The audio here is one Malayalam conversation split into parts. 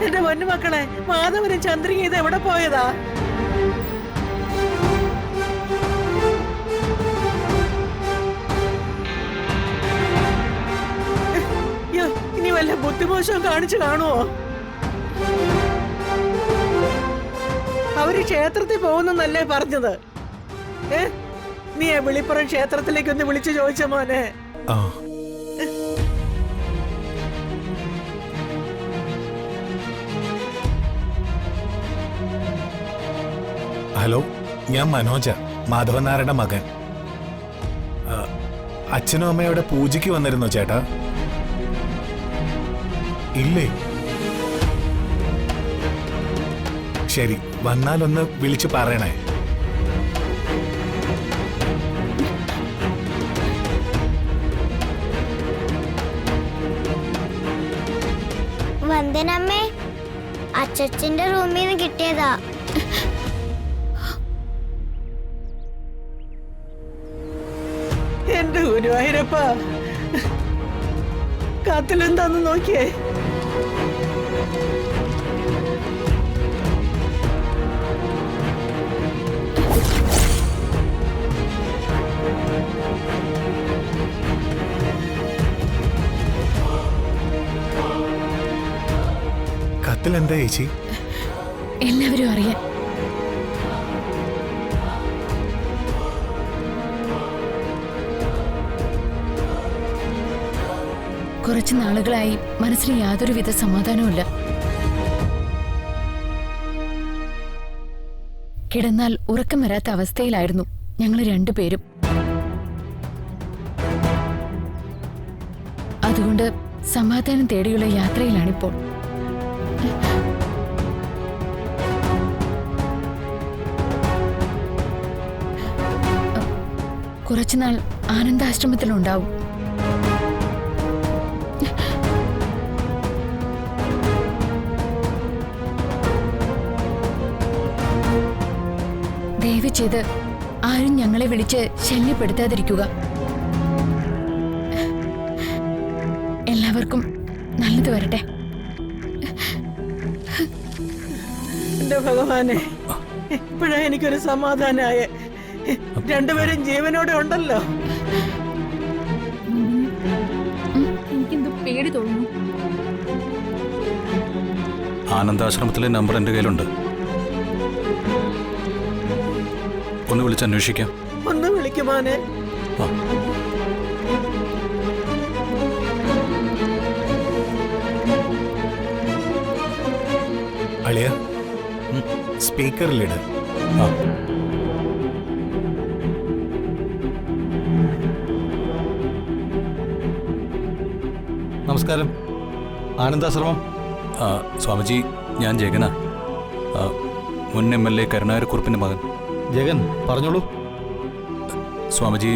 എന്റെ പൊന്നുമക്കളെ, മാധവനും ചന്ദ്രിക ഇത് എവിടെ പോയതാ? ഇനി വല്ല ബുദ്ധിമോശവും കാണിച്ചു കാണുവോ? അവര് ക്ഷേത്രത്തിൽ പോകുന്നല്ലേ പറഞ്ഞത്? നീ വിളിപ്പുറം ക്ഷേത്രത്തിലേക്ക് ഒന്ന് വിളിച്ചു ചോദിച്ച മോനെ. ഹലോ, ഞാൻ മനോജ, മാധവൻ നായരുടെ മകൻ. അച്ഛനും അമ്മയുടെ പൂജയ്ക്ക് വന്നിരുന്നോ ചേട്ടാ? ഇല്ലേ? ശരി, വന്നാലൊന്ന് വിളിച്ചു പറയണേ. വന്ദനമ്മേ, അച്ഛന്റെ റൂമിൽ നിന്ന് കിട്ടിയതാ. എന്റെ ഗുരുവായൂരപ്പ, കത്തിലെന്താന്ന് നോക്കിയേ. കത്തിലെന്താ ചേച്ചി? എല്ലാവരും അറിയാൻ. കുറച്ചു നാളുകളായി മനസ്സിന് യാതൊരുവിധ സമാധാനവുമില്ല. കിടന്നാൽ ഉറക്കം വരാത്ത അവസ്ഥയിലായിരുന്നു ഞങ്ങൾ രണ്ടുപേരും. അതുകൊണ്ട് സമാധാനം തേടിയുള്ള യാത്രയിലാണിപ്പോൾ. കുറച്ചുനാൾ ആനന്ദാശ്രമത്തിലുണ്ടാവും. ദയവ് ചെയ്ത് ആരും ഞങ്ങളെ വിളിച്ച് ശല്യപ്പെടുത്താതിരിക്കുക. എല്ലാവർക്കും നല്ലത് വരട്ടെ. എന്റെ ഭഗവാനെ, ഇപ്പോഴാ എനിക്കൊരു സമാധാനായ. രണ്ടുപേരും ജീവനോടെ ഉണ്ടല്ലോ. എനിക്കെന്തോ പേടി തോന്നുന്നു. ആനന്ദാശ്രമത്തിലെ നമ്പർ എന്റെ കയ്യിലുണ്ട്. ഒന്ന് വിളിച്ചന്വേഷിക്കാം. ഒന്ന് വിളിക്കുമാനെ. അളിയ, സ്പീക്കറിലിട്. നമസ്കാരം. ആനന്ദാശ്രമം. സ്വാമിജി, ഞാൻ ജഗനാ, മുൻ MLA കരുണാകരക്കുറുപ്പിന്റെ മകൻ. ജഗൻ, പറഞ്ഞോളൂ. സ്വാമിജി,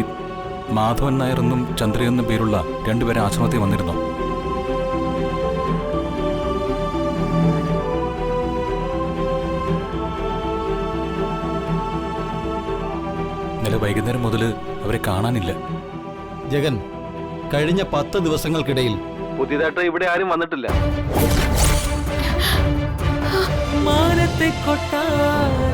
മാധവൻ നായർ എന്നും ചന്ദ്ര എന്നും പേരുള്ള രണ്ടുപേരെ ആശ്രമത്തിൽ വന്നിരുന്നു. ഇന്നലെ വൈകുന്നേരം മുതൽ അവരെ കാണാനില്ല. ജഗൻ, കഴിഞ്ഞ 10 ദിവസങ്ങൾക്കിടയിൽ പുതിയതായിട്ട് ഇവിടെ ആരും വന്നിട്ടില്ല. മാനത്തെ കൊട്ടാരം